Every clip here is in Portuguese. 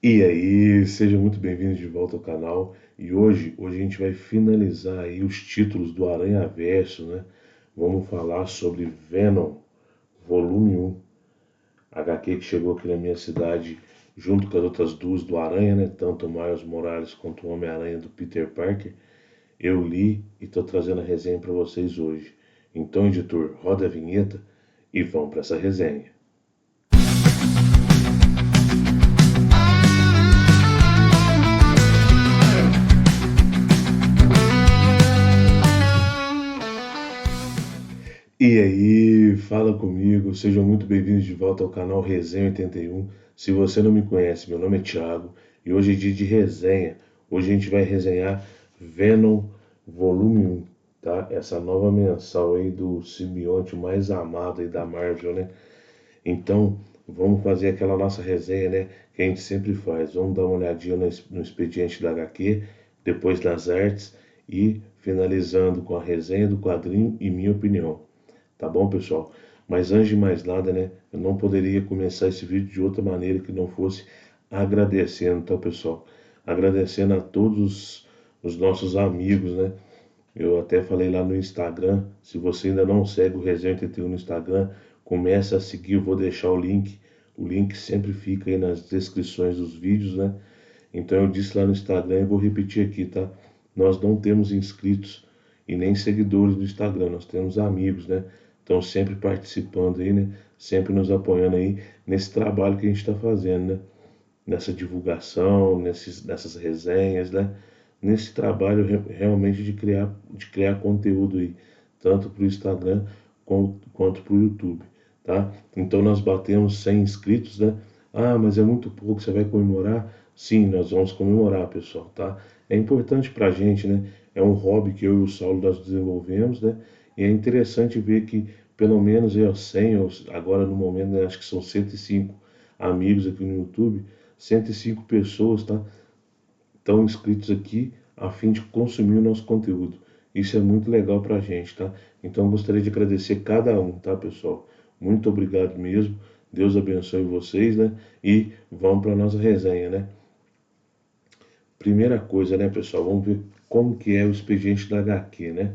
E aí, sejam muito bem-vindos de volta ao canal. E hoje a gente vai finalizar aí os títulos do Aranhaverso, né? Vamos falar sobre Venom, volume 1, HQ que chegou aqui na minha cidade junto com as outras duas do Aranha, né? Tanto o Miles Morales quanto o Homem-Aranha do Peter Parker. Eu li e estou trazendo a resenha para vocês hoje. Então, editor, roda a vinheta e vamos para essa resenha. E aí, fala comigo, sejam muito bem-vindos de volta ao canal Resenha 81. Se você não me conhece, meu nome é Thiago e hoje é dia de resenha. Hoje a gente vai resenhar Venom Volume 1, tá? Essa nova mensal aí do simbionte mais amado aí da Marvel, né? Então, vamos fazer aquela nossa resenha, né? Que a gente sempre faz. Vamos dar uma olhadinha no expediente da HQ, depois nas artes e finalizando com a resenha do quadrinho e minha opinião. Tá bom, pessoal? Mas antes de mais nada, né? Eu não poderia começar esse vídeo de outra maneira que não fosse agradecendo, tá, pessoal? Agradecendo a todos os nossos amigos, né? Eu até falei lá no Instagram, se você ainda não segue o Resenha 81 no Instagram, comece a seguir, eu vou deixar o link. O link sempre fica aí nas descrições dos vídeos, né? Então eu disse lá no Instagram e vou repetir aqui, tá? Nós não temos inscritos e nem seguidores do Instagram, nós temos amigos, né? Estão sempre participando aí, né? Sempre nos apoiando aí nesse trabalho que a gente está fazendo, né? Nessa divulgação, nessas resenhas, né? Nesse trabalho realmente de criar conteúdo aí, tanto para o Instagram quanto para o YouTube, tá? Então nós batemos 100 inscritos, né? Ah, mas é muito pouco, você vai comemorar? Sim, nós vamos comemorar, pessoal, tá? É importante para a gente, né? É um hobby que eu e o Saulo nós desenvolvemos, né? E é interessante ver que pelo menos eu 100, agora no momento, né, acho que são 105 amigos aqui no YouTube, 105 pessoas, tá? Estão inscritos aqui a fim de consumir o nosso conteúdo. Isso é muito legal pra gente, tá? Então eu gostaria de agradecer cada um, tá, pessoal? Muito obrigado mesmo. Deus abençoe vocês, né? E vamos para nossa resenha, né? Primeira coisa, né, pessoal? Vamos ver como que é o expediente da HQ, né?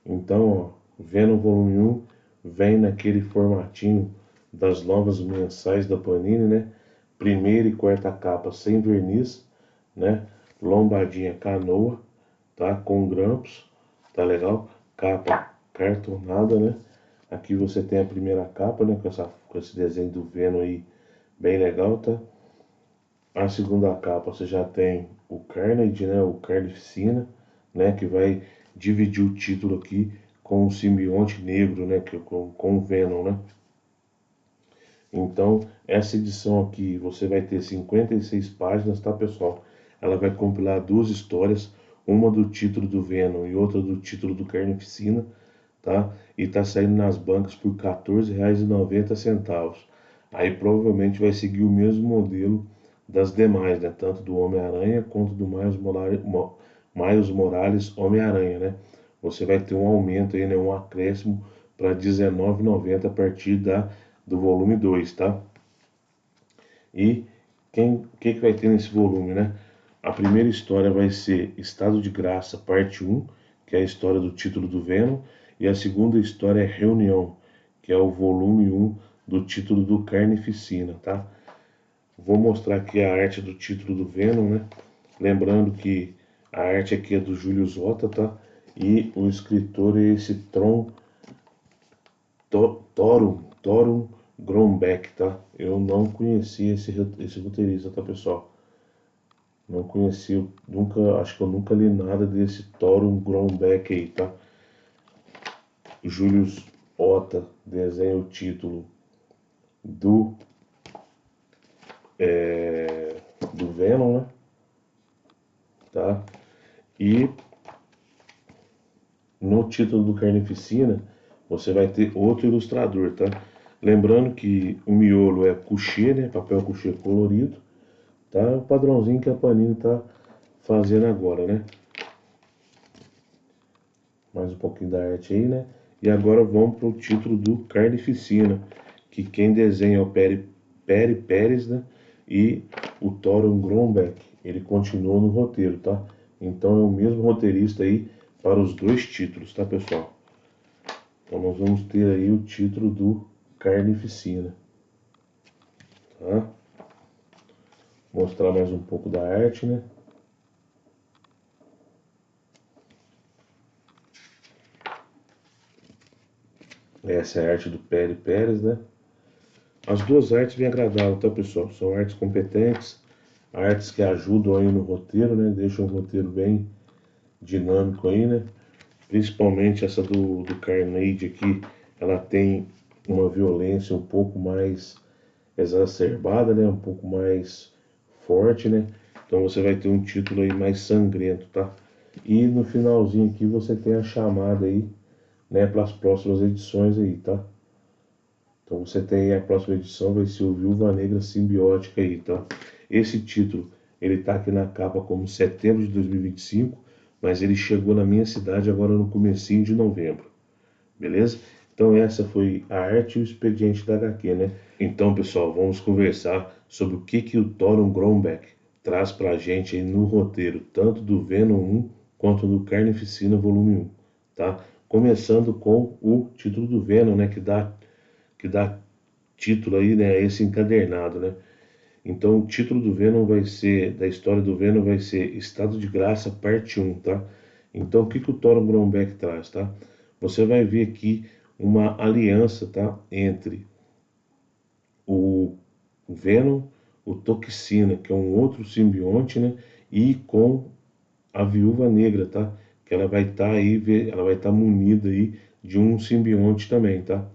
Então, ó, Venom Volume 1 vem naquele formatinho das novas mensais da Panini, né? Primeira e quarta capa sem verniz, né? Lombadinha canoa, tá? Com grampos, tá legal? Capa cartonada, né? Aqui você tem a primeira capa, né? Com esse desenho do Venom aí, bem legal, tá? A segunda capa você já tem o Carnage, né? O Carnificina, né? Que vai dividir o título aqui com o simbionte negro, né? Com o Venom, né? Então, essa edição aqui você vai ter 56 páginas, tá, pessoal? Ela vai compilar duas histórias, uma do título do Venom e outra do título do Carnificina, tá? E tá saindo nas bancas por R$ 14,90. Aí provavelmente vai seguir o mesmo modelo das demais, né? Tanto do Homem-Aranha quanto do Miles Morales Homem-Aranha, né? Você vai ter um aumento aí, né? Um acréscimo para R$ 19,90 a partir do volume 2, tá? E o que vai ter nesse volume, né? A primeira história vai ser Estado de Graça, parte 1, que é a história do título do Venom, e a segunda história é Reunião, que é o volume 1 do título do Carnificina, tá? Vou mostrar aqui a arte do título do Venom, né? Lembrando que a arte aqui é do Júlio Zota, tá? E o escritor é esse Thorum Grombeck, tá? Eu não conhecia esse roteirista, tá, pessoal? Não conheci, nunca, acho que eu nunca li nada desse Thorum Grombeck aí, tá? Júlio Ota desenha o título do, do Venom, né? Tá? E no título do Carnificina, você vai ter outro ilustrador, tá? Lembrando que o miolo é couchê, né? Papel couchê colorido, tá? O padrãozinho que a Panini tá fazendo agora, né? Mais um pouquinho da arte aí, né? E agora vamos para o título do Carnificina, que quem desenha é o Peri Pérez, né? e o Thoron Grombeck, ele continuou no roteiro, tá? Então é o mesmo roteirista aí para os dois títulos, tá, pessoal? Então nós vamos ter aí o título do Carnificina, tá? Mostrar mais um pouco da arte, né? Essa é a arte do Pere Pérez, né? As duas artes me agradaram, tá, pessoal? São artes competentes, artes que ajudam aí no roteiro, né? Deixam o roteiro bem dinâmico aí, né? Principalmente essa do Carnage aqui, ela tem uma violência um pouco mais exacerbada, né? Um pouco mais forte, né? Então você vai ter um título aí mais sangrento, tá? E no finalzinho aqui você tem a chamada aí, né, para as próximas edições aí, tá? Então você tem a próxima edição, vai ser o Viúva Negra Simbiótica aí, tá? Esse título, ele tá aqui na capa como setembro de 2025, mas ele chegou na minha cidade agora no comecinho de novembro, beleza? Então essa foi a arte e o expediente da HQ, né? Então, pessoal, vamos conversar sobre o que o Thoron Grombeck traz pra gente aí no roteiro, tanto do Venom 1 quanto do Carnificina Volume 1, tá? Começando com o título do Venom, né, que dá título aí, né, a esse encadernado, né? Então, o título do Venom vai ser, da história do Venom vai ser Estado de Graça, parte 1, tá? Então, o que o Thoron Grombeck traz, tá? Você vai ver aqui uma aliança, tá, entre o Venom, o Toxina, que é um outro simbionte, né, e com a Viúva Negra, tá? Que ela vai estar aí, ela vai estar munida aí de um simbionte também, tá?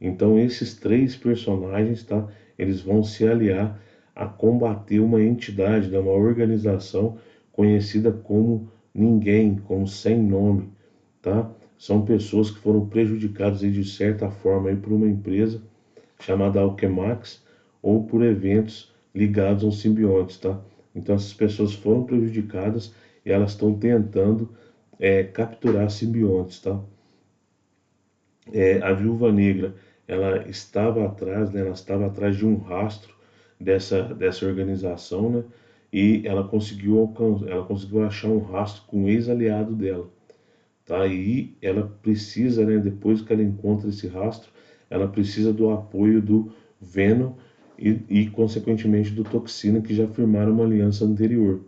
Então esses três personagens, tá? Eles vão se aliar a combater uma entidade, né? Uma organização conhecida como Ninguém, como Sem Nome, tá? São pessoas que foram prejudicadas aí, de certa forma aí, por uma empresa chamada Alchemax ou por eventos ligados aos simbiontes, tá? Então essas pessoas foram prejudicadas e elas estão tentando capturar simbiontes, tá? A Viúva Negra, ela estava atrás, né, ela estava atrás de um rastro dessa organização, né, e ela conseguiu achar um rastro com um ex-aliado dela, tá? E ela precisa, né, depois que ela encontra esse rastro, ela precisa do apoio do Venom consequentemente do Toxina, que já firmaram uma aliança anterior,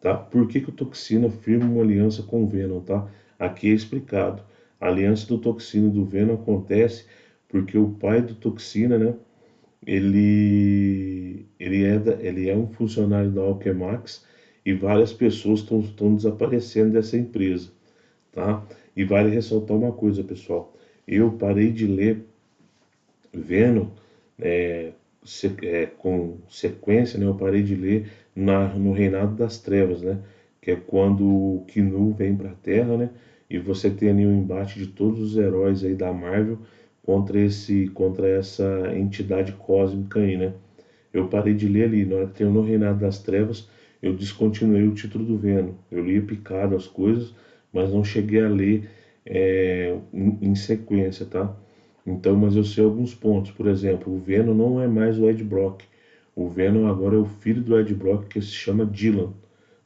tá? Por que o Toxina firma uma aliança com o Venom, tá? Aqui é explicado. A aliança do Toxina e do Venom acontece porque o pai do Toxina, né? Ele é um funcionário da Alchemax e várias pessoas estão desaparecendo dessa empresa, tá? E vale ressaltar uma coisa, pessoal. Eu parei de ler Venom com sequência, né? Eu parei de ler no Reinado das Trevas, né? Que é quando o Knu vem para a Terra, né? E você tem ali um embate de todos os heróis aí da Marvel contra essa entidade cósmica aí, né? Eu parei de ler ali, na hora que terminou o Reinado das Trevas, eu descontinuei o título do Venom. Eu li picado as coisas, mas não cheguei a ler em sequência, tá? Então, mas eu sei alguns pontos. Por exemplo, o Venom não é mais o Ed Brock. O Venom agora é o filho do Ed Brock, que se chama Dylan,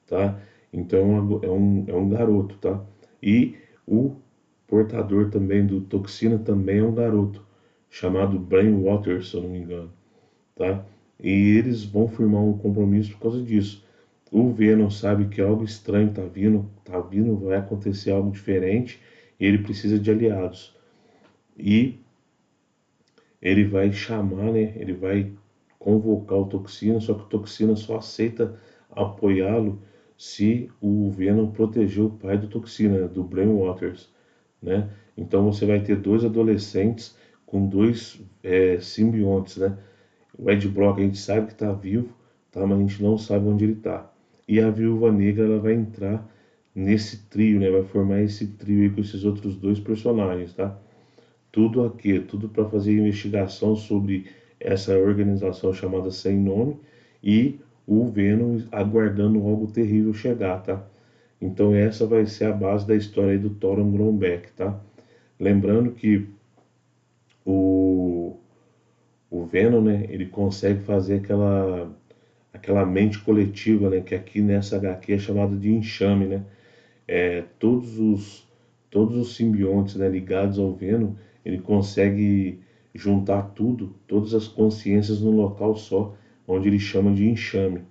tá? Então é um garoto, tá? E o portador também do Toxina também é um garoto, chamado Brain Waters, se eu não me engano, tá? E eles vão firmar um compromisso por causa disso. O Venom sabe que algo estranho tá vindo, vai acontecer algo diferente, e ele precisa de aliados. E ele vai chamar, né? Ele vai convocar o Toxina, só que o Toxina só aceita apoiá-lo se o Venom proteger o pai do Toxina, né, do Brain Waters, né? Então você vai ter dois adolescentes com dois simbiontes, né? O Ed Brock a gente sabe que está vivo, tá? Mas a gente não sabe onde ele está. E a Viúva Negra ela vai entrar nesse trio, né? Vai formar esse trio aí com esses outros dois personagens, tá? Tudo aqui, tudo para fazer investigação sobre essa organização chamada Sem Nome e o Venom aguardando algo terrível chegar, tá? Então essa vai ser a base da história aí do Thoron Grombeck, tá? Lembrando que o, o Venom, né, ele consegue fazer aquela mente coletiva, né, que aqui nessa HQ é chamada de enxame, né? É, todos os simbiontes, né, ligados ao Venom, ele consegue juntar tudo, todas as consciências num local só, onde ele chama de enxame,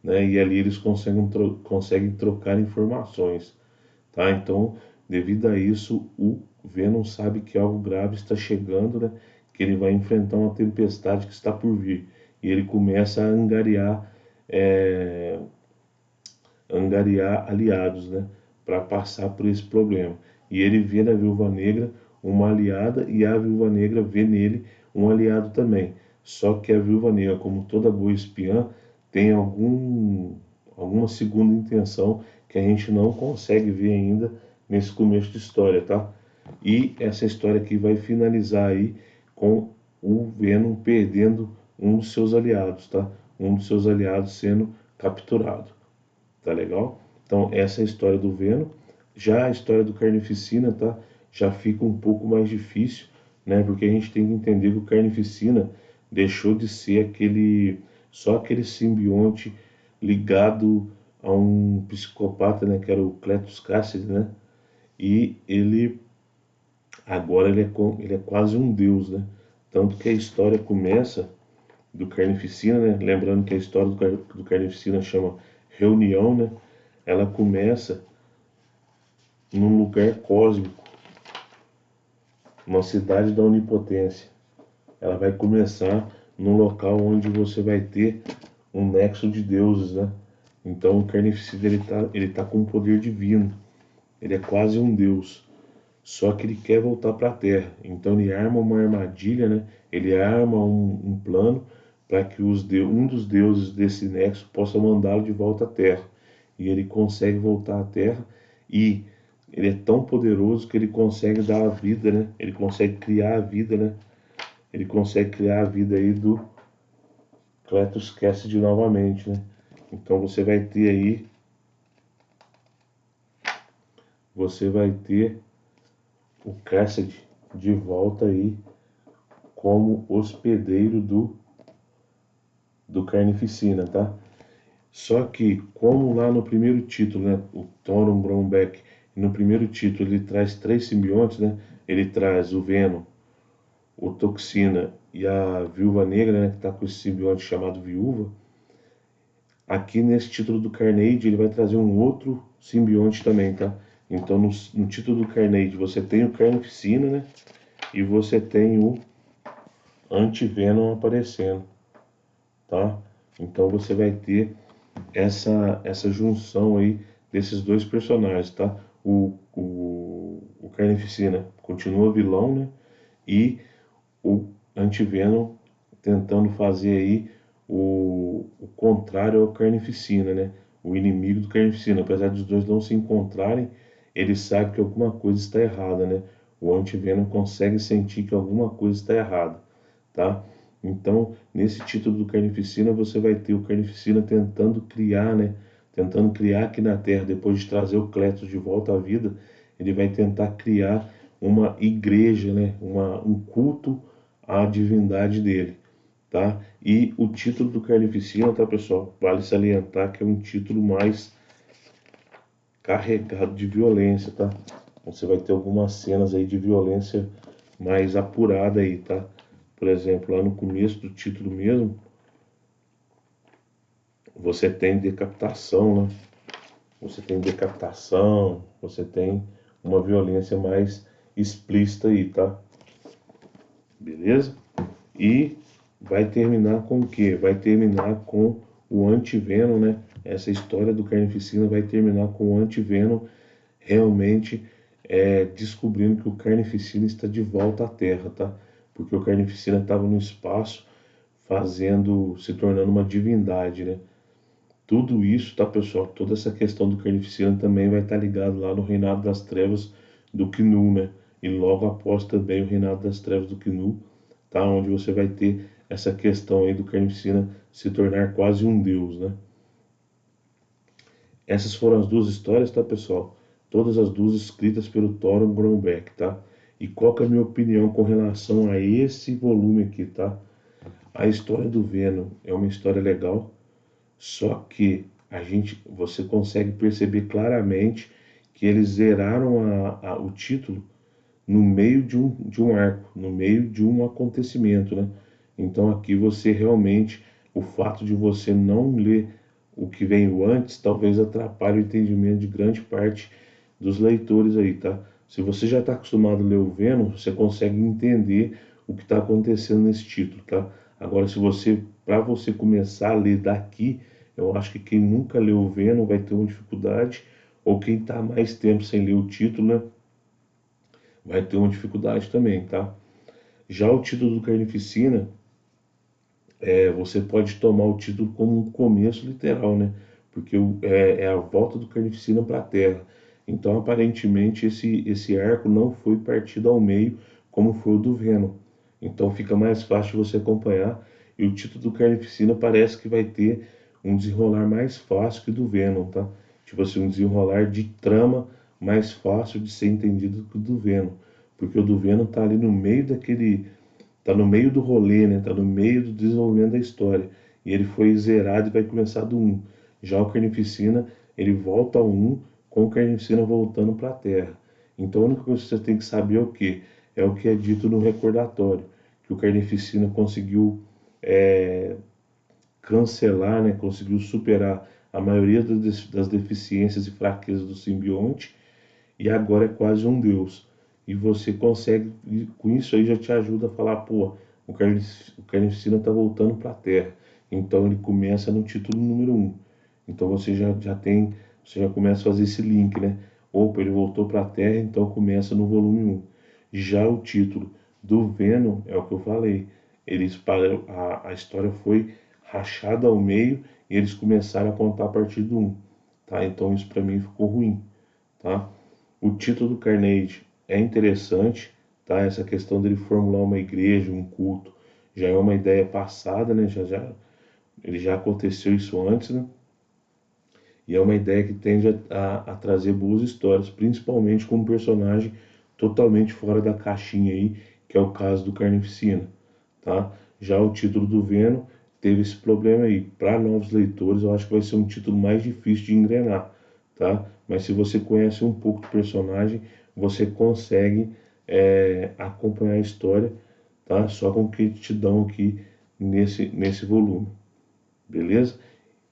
né? E ali eles conseguem trocar informações, tá? Então, devido a isso, o Venom sabe que algo grave está chegando, né? Que ele vai enfrentar uma tempestade que está por vir. E ele começa a é, angariar aliados, né? Para passar por esse problema. E ele vê na Viúva Negra uma aliada e a Viúva Negra vê nele um aliado também. Só que a Viúva Negra, como toda boa espiã, tem alguma segunda intenção que a gente não consegue ver ainda nesse começo de história, tá? E essa história aqui vai finalizar aí com o Venom perdendo um dos seus aliados, tá? Um dos seus aliados sendo capturado, tá legal? Então essa é a história do Venom. Já a história do Carnificina, tá? Já fica um pouco mais difícil, né? Porque a gente tem que entender que o Carnificina deixou de ser só aquele simbionte ligado a um psicopata, né? Que era o Cletus Cassidy, né? E ele agora ele é quase um deus, né? Tanto que a história começa do Carnificina, né? Lembrando que a história do Carnificina chama Reunião, né? Ela começa num lugar cósmico, uma cidade da onipotência. Ela vai começar num local onde você vai ter um nexo de deuses, né? Então o Carnificina ele tá com um poder divino. Ele é quase um deus. Só que ele quer voltar para a Terra. Então ele arma uma armadilha, né? Ele arma um plano para que um dos deuses desse nexo possa mandá-lo de volta à Terra. E ele consegue voltar à Terra e ele é tão poderoso que ele consegue dar a vida, né? Ele consegue criar a vida, né? Ele consegue criar a vida aí do Cletus Cassidy novamente, né? Então você vai ter o Cassidy de volta aí como hospedeiro do Carnificina, tá? Só que, como lá no primeiro título, né, o Thoron Grombeck, no primeiro título ele traz três simbiontes, né? Ele traz o Venom, o Toxina e a Viúva Negra, né, que tá com esse simbionte chamado Viúva. Aqui nesse título do Carnage ele vai trazer um outro simbionte também, tá? Então no título do Carnage você tem o Carnificina, né? E você tem o Anti-Venom aparecendo, tá? Então você vai ter essa junção aí desses dois personagens, tá? O Carnificina continua vilão, né? E o Anti-Venom tentando fazer aí o contrário ao Carnificina, né? O inimigo do Carnificina. Apesar dos dois não se encontrarem, ele sabe que alguma coisa está errada, né? O Anti-Venom consegue sentir que alguma coisa está errada, tá? Então, nesse título do Carnificina, você vai ter o Carnificina tentando criar, né? Tentando criar aqui na Terra, depois de trazer o Cletus de volta à vida, ele vai tentar criar uma igreja, né? Um culto à divindade dele, tá? E o título do Carnificina, tá, pessoal? Vale salientar que é um título mais carregado de violência, tá? Você vai ter algumas cenas aí de violência mais apurada aí, tá? Por exemplo, lá no começo do título mesmo, você tem decapitação, né? Você tem uma violência mais explícita aí, tá? Beleza? E vai terminar com o quê? Vai terminar com o Anti-Venom, né? Essa história do Carnificina vai terminar com o Anti-Venom realmente descobrindo que o Carnificina está de volta à Terra, tá? Porque o Carnificina estava no espaço se tornando uma divindade, né? Tudo isso, tá, pessoal? Toda essa questão do Carnificina também vai estar ligado lá no Reinado das Trevas do Knu, né? E logo após também o Reinado das Trevas do Knu, tá? Onde você vai ter essa questão aí do Carnificina se tornar quase um deus, né? Essas foram as duas histórias, tá, pessoal? Todas as duas escritas pelo Thoron Grombeck, tá? E qual que é a minha opinião com relação a esse volume aqui, tá? A história do Venom é uma história legal, Só que você consegue perceber claramente que eles zeraram o título no meio de um arco, no meio de um acontecimento, né? Então aqui você realmente, o fato de você não ler o que veio antes, talvez atrapalhe o entendimento de grande parte dos leitores aí, tá? Se você já está acostumado a ler o Venom, você consegue entender o que está acontecendo nesse título, tá? Agora, para você começar a ler daqui, eu acho que quem nunca leu o Venom vai ter uma dificuldade, ou quem está mais tempo sem ler o título, né, vai ter uma dificuldade também, tá? Já o título do Carnificina, você pode tomar o título como um começo literal, né? Porque é a volta do Carnificina para a Terra. Então, aparentemente, esse arco não foi partido ao meio como foi o do Venom. Então, fica mais fácil de você acompanhar. E o título do Carnificina parece que vai ter um desenrolar mais fácil que o do Venom, tá? Tipo assim, um desenrolar de trama mais fácil de ser entendido que o do Venom. Porque o do Venom tá ali no meio tá no meio do rolê, né? Tá no meio do desenvolvimento da história. E ele foi zerado e vai começar do 1. Já o Carnificina, ele volta ao 1 com o Carnificina voltando para a Terra. Então a única coisa que você tem que saber é o que? É o que é dito no recordatório. Que o Carnificina conseguiu cancelar, né? Conseguiu superar a maioria das deficiências e fraquezas do simbionte e agora é quase um deus. E você consegue, com isso aí já te ajuda a falar, pô, o Carnificina está voltando para a Terra. Então ele começa no título número 1. Então você já começa a fazer esse link, né? Opa, ele voltou para a Terra, então começa no volume 1. Já o título do Venom é o que eu falei. A história foi rachada ao meio e eles começaram a contar a partir do 1. Tá? Então isso para mim ficou ruim. Tá? O título do Carnage é interessante, tá? Essa questão dele formular uma igreja, um culto, já é uma ideia passada, né? Ele já aconteceu isso antes, né? E é uma ideia que tende a trazer boas histórias, principalmente com um personagem totalmente fora da caixinha aí, que é o caso do Carnificina, tá? Já o título do Venom teve esse problema aí. Para novos leitores, eu acho que vai ser um título mais difícil de engrenar, tá? Mas se você conhece um pouco do personagem, você consegue acompanhar a história, tá? Só com o que te dão aqui nesse volume, beleza?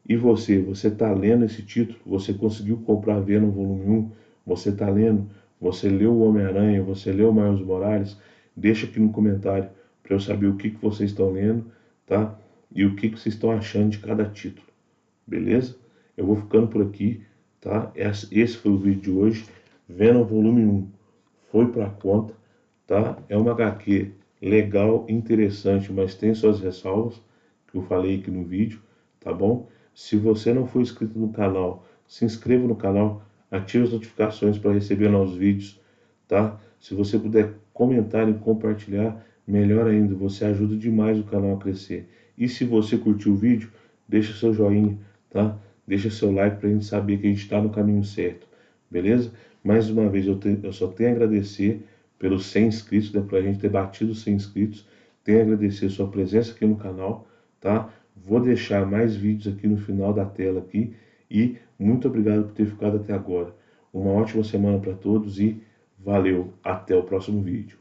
E você está lendo esse título? Você conseguiu comprar Venom volume 1? Você está lendo? Você leu o Homem-Aranha? Você leu o Miles Morales? Deixa aqui no comentário para eu saber o que vocês estão lendo, tá? E o que vocês estão achando de cada título, beleza? Eu vou ficando por aqui, tá? Esse foi o vídeo de hoje. Venom volume 1 foi para conta, tá? É uma HQ legal, interessante, mas tem suas ressalvas, que eu falei aqui no vídeo, tá bom? Se você não for inscrito no canal, se inscreva no canal, ative as notificações para receber novos vídeos, tá? Se você puder comentar e compartilhar, melhor ainda, você ajuda demais o canal a crescer. E se você curtiu o vídeo, deixa seu joinha, tá? Deixa seu like para a gente saber que a gente está no caminho certo, beleza? Mais uma vez, eu só tenho a agradecer pelos 100 inscritos, né, para a gente ter batido 100 inscritos. Tenho a agradecer a sua presença aqui no canal, tá? Vou deixar mais vídeos aqui no final da tela aqui e muito obrigado por ter ficado até agora. Uma ótima semana para todos e valeu, até o próximo vídeo.